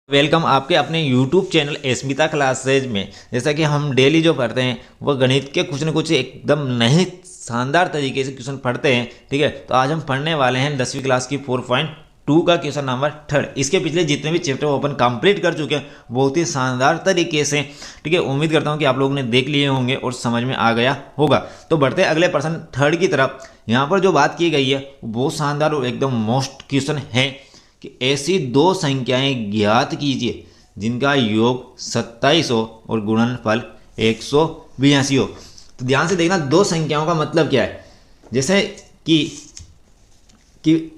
Welcome आपके अपने YouTube channel Smita classes में। जैसा कि हम डेली जो पढ़ते हैं वो गणित के कुछ न कुछ एकदम नए शानदार तरीके से क्वेश्चन पढ़ते हैं। ठीक है, तो आज हम पढ़ने वाले हैं 10वीं क्लास की 4.2 का क्वेश्चन नंबर 3। इसके पिछले जितने भी चैप्टर ओपन कंप्लीट कर चुके हैं बहुत ही शानदार तरीके से। ठीक है, उम्मीद करता हूँ कि आप लोगों ने देख लिए होंगे और समझ में आ गया होगा। तो बढ़ते अगले प्रश्न 3 की तरफ। यहाँ पर जो बात की गई है वो बहुत शानदार और एकदम मोस्ट क्वेश्चन है कि ऐसी दो संख्याएं ज्ञात कीजिए जिनका योग 27 हो और गुणनफल 182 हो। तो ध्यान से देखना, दो संख्याओं का मतलब क्या है। जैसे कि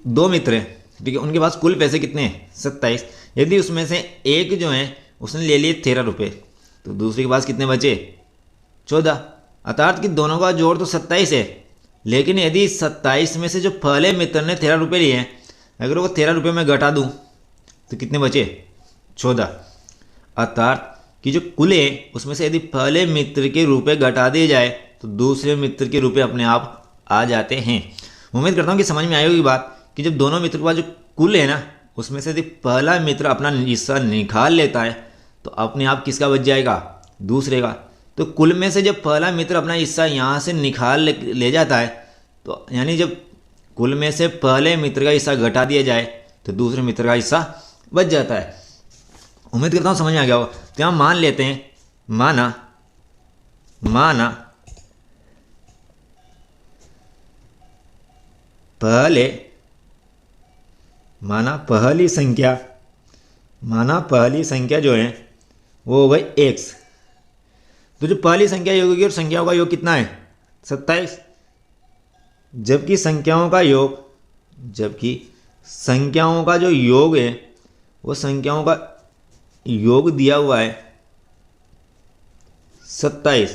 दो मित्र हैं, ठीक है, उनके पास कुल पैसे कितने हैं 27। यदि उसमें से एक जो है उसने ले लिए 13 रुपये, तो दूसरे के पास कितने बचे 14। अर्थात कि दोनों का जोड़ तो 27 है, लेकिन यदि 27 में से जो पहले मित्र ने 13 रुपये लिए हैं, अगर वो 13 रुपये में घटा दूं तो कितने बचे 14। अर्थात कि जो कुल है उसमें से यदि पहले मित्र के रुपए घटा दिए जाए तो दूसरे मित्र के रुपए अपने आप आ जाते हैं। उम्मीद करता हूँ कि समझ में आई होगी बात कि जब दोनों मित्र के पास जो कुल है ना उसमें से यदि पहला मित्र अपना हिस्सा निकाल लेता है तो अपने आप किसका बच जाएगा, दूसरे का। तो कुल में से जब पहला मित्र अपना हिस्सा यहाँ से निकाल ले जाता है तो यानी जब कुल में से पहले मित्र का हिस्सा घटा दिया जाए तो दूसरे मित्र का हिस्सा बच जाता है। उम्मीद करता हूँ समझ में आ गया हो। तो यहाँ मान लेते हैं, माना पहली संख्या जो है वो हो गई x। तो जो पहली संख्या योग होगी और संख्याओं का योग कितना है 27। जबकि संख्याओं का जो योग है वो संख्याओं का योग दिया हुआ है 27।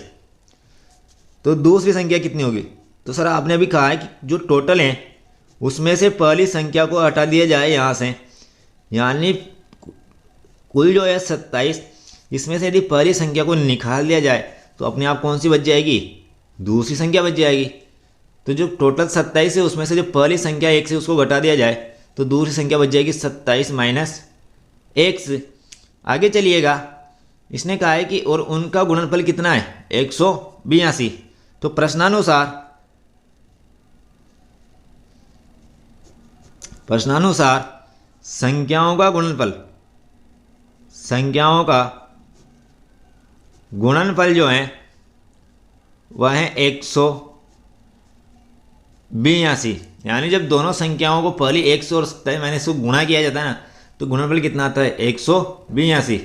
तो दूसरी संख्या कितनी होगी। तो सर आपने अभी कहा है कि जो टोटल है उसमें से पहली संख्या को हटा दिया जाए यहाँ से, यानी कुल जो है 27, इसमें से यदि पहली संख्या को निकाल दिया जाए तो अपने आप कौन सी बच जाएगी, दूसरी संख्या बच जाएगी। तो जो टोटल 27 है उसमें से जो पहली संख्या x है उसको घटा दिया जाए तो दूसरी संख्या बच जाएगी 27 माइनस x। आगे चलिएगा, इसने कहा है कि और उनका गुणनफल कितना है 182। तो प्रश्नानुसार संख्याओं का गुणनफल जो है वह है 182। यानी जब दोनों संख्याओं को पहली 100 और 27 मैंने इसको गुणा किया जाता है ना तो गुणनफल कितना आता है 182।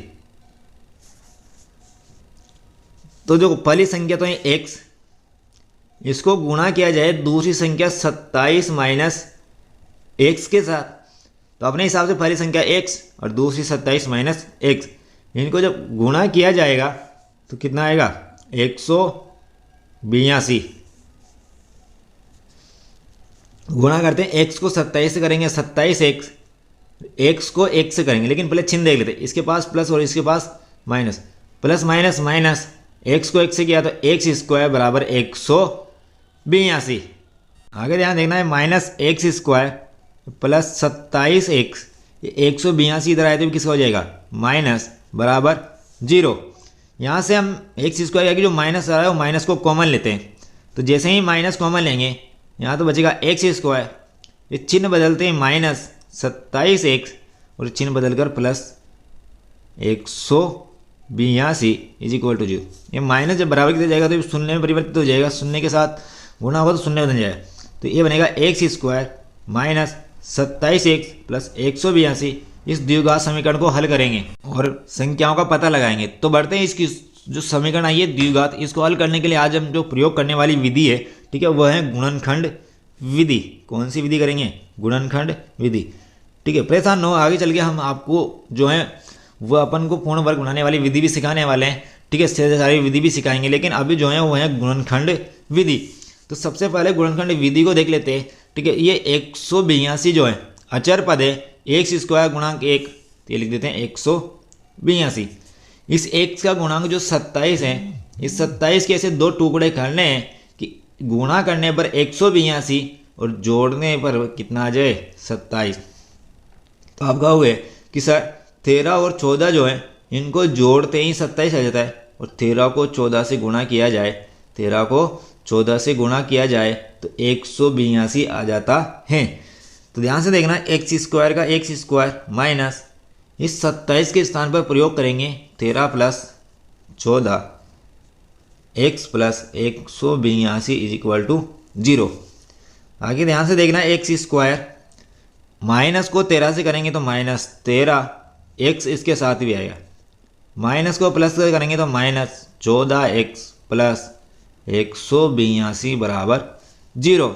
तो जो पहली संख्या तो है x, इसको गुणा किया जाए दूसरी संख्या 27 माइनस x के साथ, तो अपने हिसाब से पहली संख्या x और दूसरी 27 माइनस x, इनको जब गुणा किया जाएगा तो कितना आएगा 182। गुणा करते हैं, x को 27 से करेंगे 27x, x को x से करेंगे, लेकिन पहले चिन्ह देख लेते हैं। इसके पास प्लस और इसके पास minus, plus minus minus, x को x से किया तो x स्क्वायर बराबर 182। आगे ध्यान देखना है, minus x square plus 27x, 182 इधर आए तो किसका हो जाएगा माइनस बराबर 0। यहाँ से हम एक्स स्क्वायर की जो माइनस आ रहा है वो माइनस को कॉमन लेते हैं। तो जैसे ही माइनस कॉमन लेंगे यहाँ तो बचेगा एक्स स्क्वायर, ये चिन्ह बदलते हैं माइनस 27x और चिन्ह बदलकर प्लस 182 इज इक्वल टू 0। ये माइनस जब बराबर की जाएगा तो ये शून्य में परिवर्तित हो जाएगा, शून्य के साथ गुणा होगा तो शून्य बन जाएगा। तो ये बनेगा x square minus 27x plus 182। इस द्विघात समीकरण को हल करेंगे और संख्याओं का पता लगाएंगे। तो बढ़ते हैं, इसकी जो समीकरण आई है द्विघात, इसको हल करने के लिए आज हम जो प्रयोग करने वाली विधि है, ठीक है, वह है गुणनखंड विधि। कौन सी विधि करेंगे, गुणनखंड विधि। ठीक है, परेशान हो, आगे चल के हम आपको जो है वह अपन को पूर्ण वर्ग बनाने वाली विधि भी सिखाने वाले हैं। ठीक है, सारी विधि भी सिखाएंगे, लेकिन अभी जो है वो है गुणनखंड विधि। तो सबसे पहले गुणनखंड विधि को देख लेते हैं। ठीक है, ये 182 जो है अचर पद है, एक्स स्क्वायर गुणांक 1, तो ये लिख देते हैं 182। इस x का गुणांक जो 27 है, इस 27 के ऐसे दो टुकड़े करने हैं कि गुणा करने पर 182 और जोड़ने पर कितना आ जाए 27। तो आप कहोगे कि सर 13 और 14 जो है इनको जोड़ते ही 27 आ जाता है, और 13 को 14 से गुणा किया जाए, 13 को 14 से गुणा किया जाए तो 182 आ जाता है। तो ध्यान से देखना, एक्स स्क्वायर का एक्स स्क्वायर माइनस इस 27 के स्थान पर प्रयोग करेंगे 13 plus 14 x plus 182 is equal to 0। आगे ध्यान से देखना, एक्स स्क्वायर माइनस को 13 से करेंगे तो -13 एक्स इसके साथ भी आएगा, माइनस को प्लस से करेंगे तो -14 एक्स प्लस 182 बराबर 0।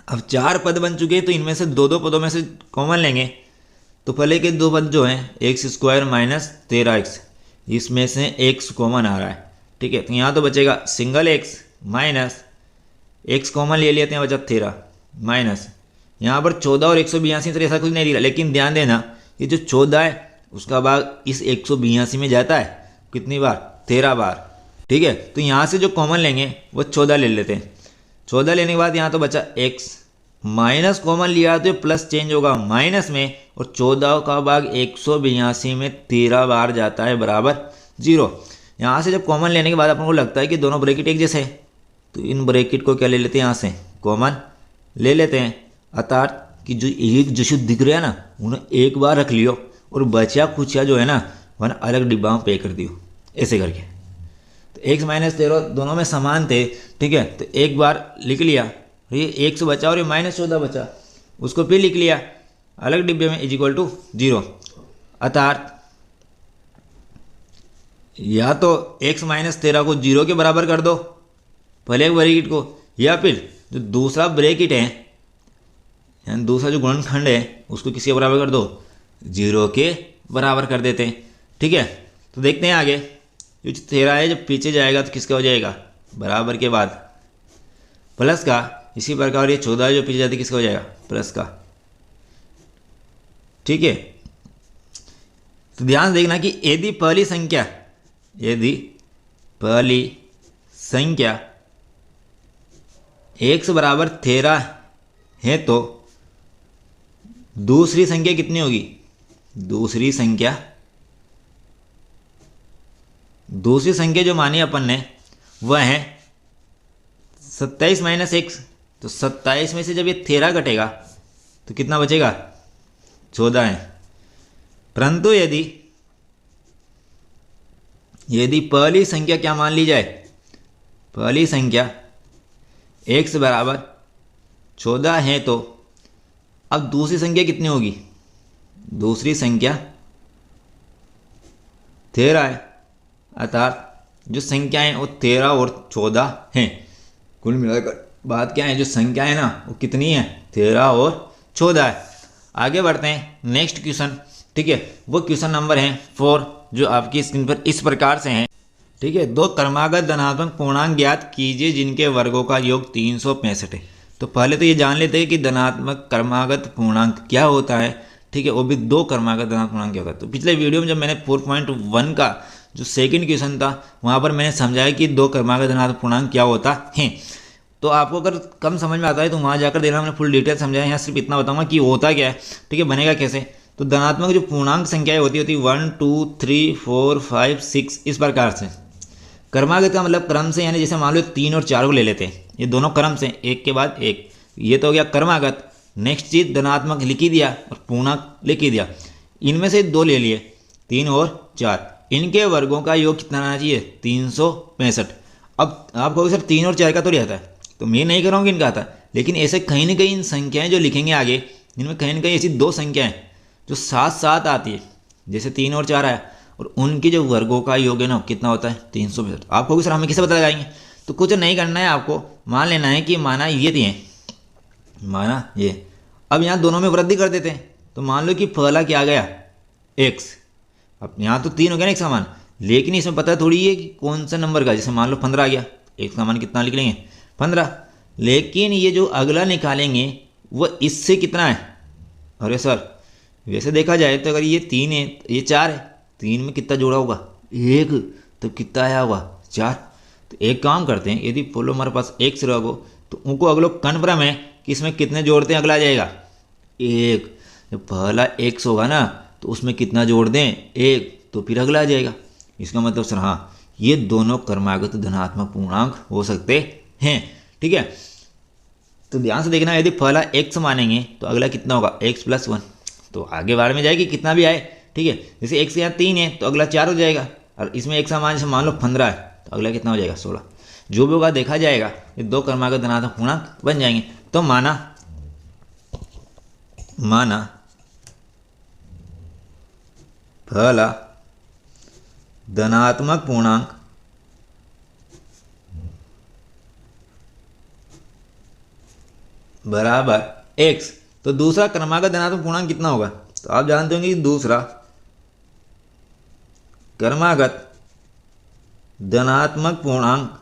अब 4 पद बन चुके हैं, तो इनमें से दो पदों में से कॉमन लेंगे। तो पहले के 2 पद जो हैं एक्स स्क्वायर माइनस 13 एक्स, इसमें से एक्स कॉमन आ रहा है, ठीक है। तो यहाँ तो बचेगा single x minus x common ले लेते हैं, बचा 13 माइनस यहाँ पर 14 और 182 तो ऐसा कुछ नहीं दिया, लेकिन ध्यान देना ये जो 14 है उसका भाग इस 182 में जाता है कितनी बार, 13 बार, ठीक है। तो यहाँ से जो कॉमन लेंगे वो 14 ले लेते हैं। 14 लेने के बाद यहाँ तो बचा x, माइनस कॉमन लिया तो प्लस चेंज होगा माइनस में, और 14 का भाग 182 में 13 बार जाता है बराबर 0। यहाँ से जब कॉमन लेने के बाद अपन को लगता है कि दोनों ब्रैकेट एक जैसे हैं, तो इन ब्रैकेट को क्या ले लेते हैं, यहाँ से कॉमन ले लेते हैं, अर्थात कि जो एक जैसे दिख रहा है ना उन्हें एक बार रख लियो, और बचा कुछ जो है ना वह अलग डिब्बा में पे कर दियो, ऐसे करके। तो x माइनस 13 दोनों में समान थे, ठीक है। तो एक बार लिख लिया, ये x बचा और ये -14 बचा, उसको फिर लिख लिया अलग डिब्बे में इज इक्वल टू 0। अर्थात या तो x माइनस 13 को 0 के बराबर कर दो पहले ब्रैकेट को, या फिर जो दूसरा ब्रैकेट है यानी दूसरा जो गुणनखंड है उसको किसके बराबर कर दो, 0 के बराबर कर देते हैं, ठीक है। तो देखते हैं आगे, ये जो 13 है जब पीछे जाएगा तो किसका हो जाएगा, बराबर के बाद प्लस का। इसी प्रकार ये 14 जो पीछे जाती किसका हो जाएगा, प्लस का, ठीक है। तो ध्यान देखना कि यदि पहली संख्या x बराबर 13 है तो दूसरी संख्या कितनी होगी, दूसरी संख्या जो मानी अपन ने वह है 27 माइनस एक्स। तो 27 में से जब ये 13 कटेगा तो कितना बचेगा, 14 है। परंतु यदि पहली संख्या क्या मान ली जाए, पहली संख्या x बराबर 14 है तो अब दूसरी संख्या कितनी होगी, दूसरी संख्या 13 है, अर्थात जो संख्या है वो 13 और 14 हैं। कुल मिलाकर बात क्या है, जो संख्या है ना वो कितनी है, 13 और 14 है। आगे बढ़ते हैं नेक्स्ट क्वेश्चन, ठीक है। वो क्वेश्चन नंबर है 4 जो आपकी स्क्रीन पर इस प्रकार से है, ठीक है। 2 क्रमागत धनात्मक पूर्णांक ज्ञात कीजिए जिनके वर्गों का योग 365 है। तो पहले तो ये जान लेते हैं कि धनात्मक क्रमागत पूर्णांक क्या होता है, ठीक है, वो भी 2 क्रमागत धनात्मक पूर्णांक क्या होता है। तो पिछले वीडियो में जब मैंने 4.1 का जो सेकंड क्वेश्चन था वहाँ पर मैंने समझाया कि 2 क्रमागत धनात्मक पूर्णांक क्या होता है। तो आपको अगर कम समझ में आता है तो वहाँ जाकर देना, मैंने फुल डिटेल समझाया, यहाँ सिर्फ इतना बताऊंगा कि होता क्या है, ठीक है, बनेगा कैसे। तो धनात्मक जो पूर्णांक संख्याएं होती 1 2 3 4 5 6 इस प्रकार से। क्रमागत का मतलब क्रम से, यानी जैसे मान लो 3 और 4 को ले लेते हैं, ये दोनों क्रम से एक के बाद एक, ये तो हो गया क्रमागत। नेक्स्ट चीज धनात्मक लिख ही दिया और पूर्णांक लिख ही दिया, इनमें से 2 ले लिए 3 और 4, इनके वर्गों का योग कितना आना चाहिए, 365। अब आप कहोगे सर 3 और 4 का थोड़ी आता है, तो मैं नहीं कराऊंगी इनका आता, लेकिन ऐसे कहीं ना कहीं इन संख्याएं जो लिखेंगे आगे, इनमें कहीं ना कहीं ऐसी 2 संख्याएं जो साथ साथ आती है, जैसे 3 और 4 आया, और उनके जो वर्गों का योग है ना कितना होता है, 365। आप कहोगे सर हमें किसे पता लगाएंगे, तो कुछ नहीं करना है, आपको मान लेना है कि माना ये दिए, माना ये, अब यहाँ दोनों में वृद्धि कर देते हैं। तो मान लो कि पहला क्या आ गया x, अब यहाँ तो 3 हो गया ना एक का मान, लेकिन इसमें पता थोड़ी है कि कौन सा नंबर का, जैसे मान लो 15 आ गया, x का मान कितना लिख लेंगे 15, लेकिन ये जो अगला निकालेंगे वह इससे कितना है, अरे सर वैसे देखा जाए तो अगर ये 3 है ये 4 है, 3 में कितना जोड़ा होगा 1, तो कितना आया होगा 4। तो एक काम करते हैं, यदि बोलो हमारे पास x रहो तो उनको अगलो कन्फर्म है कि इसमें कितने जोड़ते हैं, अगला आ जाएगा 1। जब पहला x होगा ना तो उसमें कितना जोड़ दें, एक, तो फिर अगला आ जाएगा। इसका मतलब सर हाँ, ये दोनों क्रमागत धनात्मक पूर्णांक हो सकते हैं। ठीक है, तो ध्यान से देखना, यदि पहला x मानेंगे तो अगला कितना होगा, x + 1। तो आगे बार में जाएगी कितना भी आए। ठीक है, जैसे x यहाँ 3 है तो अगला 4 हो जाएगा, और इसमें x मान लो 15 है तो अगला कितना हो जाएगा, 16। जो भी होगा देखा जाएगा, ये दो क्रमागत धनात्मक पूर्णांक बन जाएंगे। तो माना पहला धनात्मक पूर्णांक बराबर x, तो दूसरा क्रमागत धनात्मक पूर्णांक कितना होगा, तो आप जानते होंगे कि दूसरा क्रमागत धनात्मक पूर्णांक,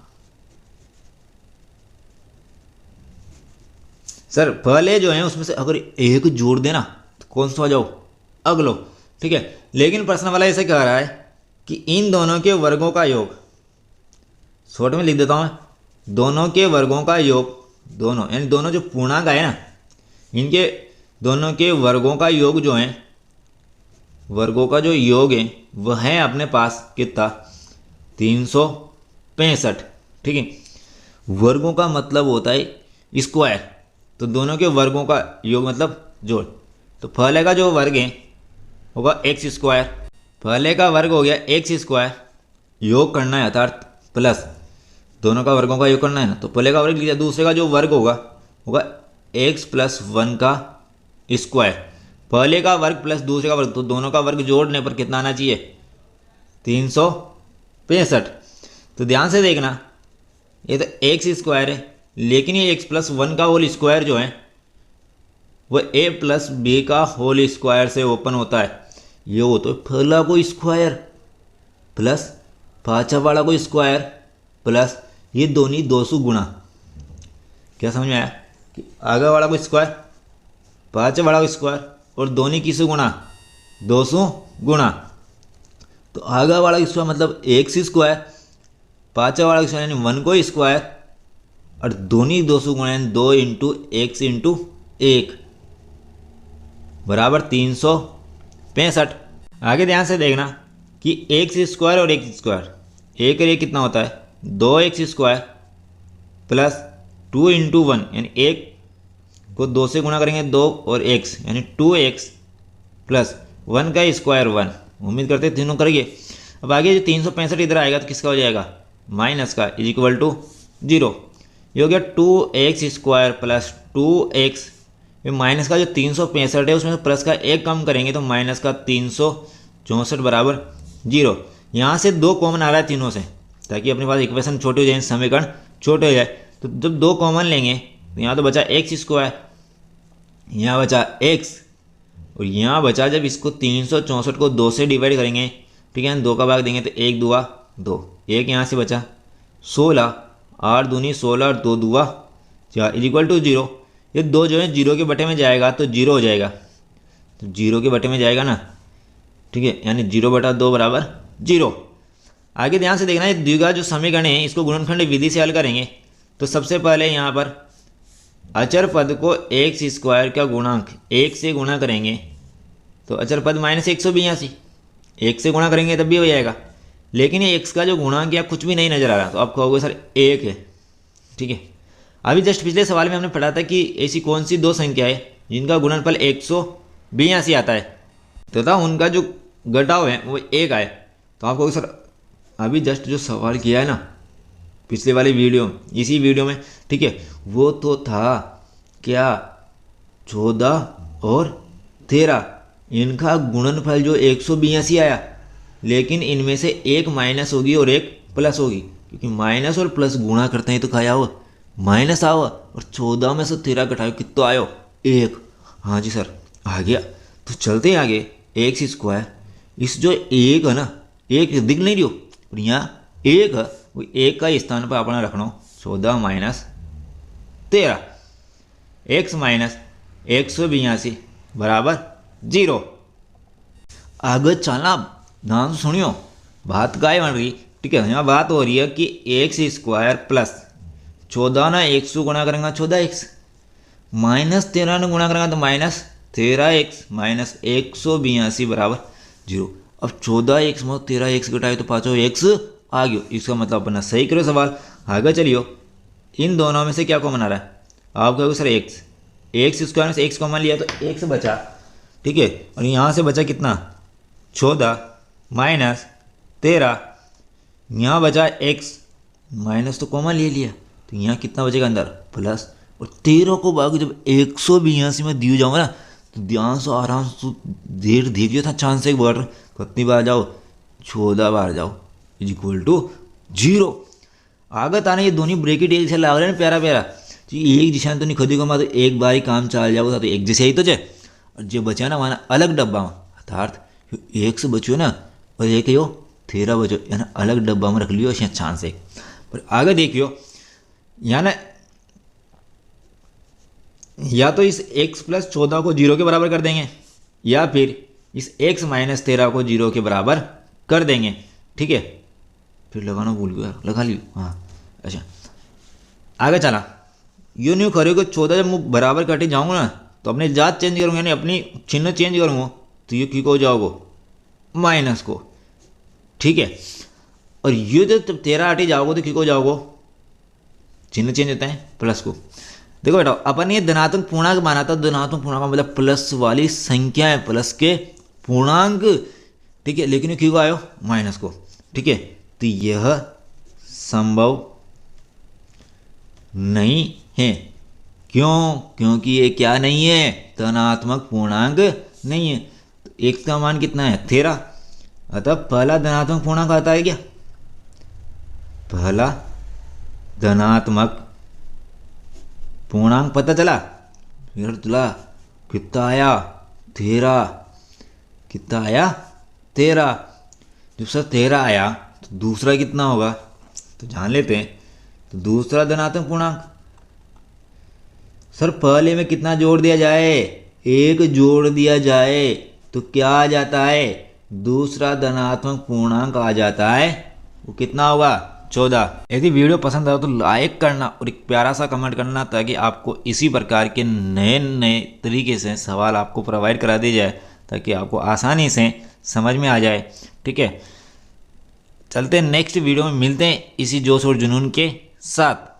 सर पहले जो है उसमें से अगर एक जोड़ देना तो कौन सा हो जाओ, अगलो। ठीक है, लेकिन प्रश्न वाला ऐसे कह रहा है कि इन दोनों के वर्गों का योग, शॉर्ट में लिख देता हूं, दोनों के वर्गों का योग, दोनों यानी दोनों जो पूर्णांक आए ना, इनके दोनों के वर्गों का योग जो है, वर्गों का जो योग है वह है अपने पास कितना, 365। ठीक है, वर्गों का मतलब होता है स्क्वायर, तो दोनों के वर्गों का योग मतलब जोड़। तो पहले का जो वर्ग है होगा x², पहले का वर्ग हो गया x², योग करना है अर्थात प्लस, दोनों का वर्गों का योग करना है ना, तो पहले का वर्ग लिया, दूसरे का जो वर्ग होगा x + 1 का स्क्वायर, पहले का वर्ग प्लस दूसरे का वर्ग, तो दोनों का वर्ग जोड़ने पर कितना आना चाहिए, 365। तो ध्यान से देखना, ये तो x² है, लेकिन ये x + 1 का होल स्क्वायर जो है वह a + b का होल स्क्वायर से ओपन होता है। ये हो तो पहला को स्क्वायर प्लस पांचवा वाला को स्क्वायर प्लस ये दोनों 200 गुणा, क्या समझ में आया कि आगे वाला को स्क्वायर, पांचवा वाला को स्क्वायर और दोनों किससे गुणा, 200 गुणा। तो आगे वाला का स्क्वायर मतलब x², पांचवा वाला का स्क्वायर यानी 1 को स्क्वायर, और दोनों 200 गुणा यानी 2 × x × 1 बराबर 365। आगे ध्यान से देखना कि x² और x², एक और एक कितना होता है, 2x² प्लस 2 × 1 यानी 1 को 2 से गुणा करेंगे 2 और x यानी 2x प्लस 1 का स्क्वायर 1। उम्मीद करते हैं तीनों करेंगे। अब आगे जो 365 इधर आएगा तो किसका हो जाएगा, माइनस का, = 0। ये हो गया 2x² प्लस 2x, ये माइनस का जो 365 है उसमें प्लस का 1 कम करेंगे तो माइनस का 364 बराबर 0। यहाँ से 2 कॉमन आ रहा है तीनों से, ताकि अपने पास इक्वेशन छोटे हो जाए, समीकरण छोटे हो जाए। तो जब 2 कॉमन लेंगे तो यहाँ तो बचा x², यहाँ बचा x, और यहाँ बचा, जब इसको 364 को 2 से डिवाइड करेंगे, ठीक है, 2 का भाग देंगे तो 1 × 2 = 2, 1 यहाँ से बचा 16, 8 दूनी 16 और 2 × 2 = 4 = 0। ये 2 जो है 0 के बटे में जाएगा तो 0 हो जाएगा, तो 0 के बटे में जाएगा ना, ठीक है, यानी 0/2 बराबर 0। आगे ध्यान से देखना, ये द्विघात जो समीकरण है इसको गुणनखंड विधि से हल करेंगे। तो सबसे पहले यहाँ पर अचर पद को x² का गुणांक 1 से गुणा करेंगे, तो अचर पद -182, 1 से गुणा करेंगे तब भी हो जाएगा। लेकिन ये x का जो गुणांक यहाँ कुछ भी नहीं नजर आ रहा, तो आप कहोगे सर 1 है। ठीक है, अभी जस्ट पिछले सवाल में हमने पढ़ा था कि ऐसी कौन सी 2 संख्या है जिनका गुणनफल 182 आता है तथा उनका जो घटाव है वो 1 आए। तो आप कहोगे सर अभी जस्ट जो सवाल किया है ना पिछले वाली वीडियो, इसी वीडियो में, ठीक है, वो तो था क्या, 14 और 13, इनका गुणनफल जो 182 आया, लेकिन इनमें से एक माइनस होगी और एक प्लस होगी, क्योंकि माइनस और प्लस गुणा करते हैं तो क्या आओ, माइनस आओ, और 14 में से 13 घटाओ कितना आयो, 1। हाँ जी सर आ गया। तो चलते हैं आगे, x², इस जो 1 है ना, 1 दिख नहीं रही हो, और यहाँ 1 है, वो 1 का स्थान पर अपना रखना 14 - 13, x - 182 बराबर 0। आगे चलना, ध्यान सुनियो, बात काय बन रही, ठीक है, यहाँ बात हो रही है कि x² प्लस 14 ना 100 गुणा करेंगे 14x, -13 ने गुणा करेंगे तो 13x माइनस 182 बराबर 0। अब 14x में 13x घटाए तो पाँचों x आ गयो, इसका मतलब अपना सही करो सवाल। आगे चलियो, इन दोनों में से क्या कॉमन आ रहा है? आप कहोगे सर एक्स स्क्वायर में से एक्स कॉमन लिया तो एक्स बचा, ठीक है। और यहाँ से बचा कितना? 14 माइनस 13, यहाँ बचा x, माइनस तो कॉमन ले लिया तो यहाँ कितना बचेगा अंदर? प्लस। और 13 को बाकी जब 182 में दियो जाऊँगा ना तो ध्यान से आराम से देर देखियो था चांस एक बार कितनी बार जाओ, 14 बार जाओ, इज इक्वल टू 0। आगे ताने ये दोनों ब्रेकेट एक से लग रहे हैं प्यारा प्यारा, एक दिशा में तो नहीं खुद ही कमा तो एक बार ही काम चल जाओ तो एक जैसे ही तो जाए। और जो बचा ना माना अलग डब्बा में, अर्थात एक से बचो ना और एक यो 13 बचो, यानी अलग डब्बा में रख लियो ऐसे चांस एक। पर आगे देखियो यहाँ ना या तो इस x प्लस 14 को 0 के बराबर कर देंगे या फिर इस x माइनस 13 को 0 के बराबर कर देंगे, ठीक है। फिर लगाना भूल गया, लगा लियो, हाँ। अच्छा आगे चला, यूँ न्यू खरे को 14 जब मैं बराबर करते जाऊँगा ना तो अपनी जात चेंज करूँगा, यानी अपनी चिन्ह चेंज करूँगा तो ये की को जाओगे माइनस को, ठीक है। और ये जो 13 हटे जाओगे तो की को जाओगे, चिन्ह चेंज होता है प्लस को। देखो बेटा अपन ये धनात्मक पूर्णांक माना था, धनात्मक पूर्णांक मतलब प्लस वाली संख्या है, प्लस के पूर्णांक, ठीक है। लेकिन क्यों आयो माइनस को, ठीक है। तो यह संभव नहीं है, क्यों? क्योंकि ये क्या नहीं है? धनात्मक पूर्णांक नहीं है। तो x का मान कितना है? 13। अतः पहला धनात्मक पूर्णांक आता है क्या? पहला धनात्मक पूर्णांक पता चला? फिर तुला कितना आया? 13। कितना आया? 13। जब सर 13 आया तो दूसरा कितना होगा तो जान लेते हैं। तो दूसरा धनात्मक पूर्णांक सर पहले में कितना जोड़ दिया जाए? 1 जोड़ दिया जाए तो क्या आ जाता है? दूसरा धनात्मक पूर्णांक आ जाता है, वो कितना होगा? 14। यदि वीडियो पसंद आए तो लाइक करना और एक प्यारा सा कमेंट करना ताकि आपको इसी प्रकार के नए नए तरीके से सवाल आपको प्रोवाइड करा दिया जाए ताकि आपको आसानी से समझ में आ जाए, ठीक है। चलते हैं नेक्स्ट वीडियो में, मिलते हैं इसी जोश और जुनून के साथ।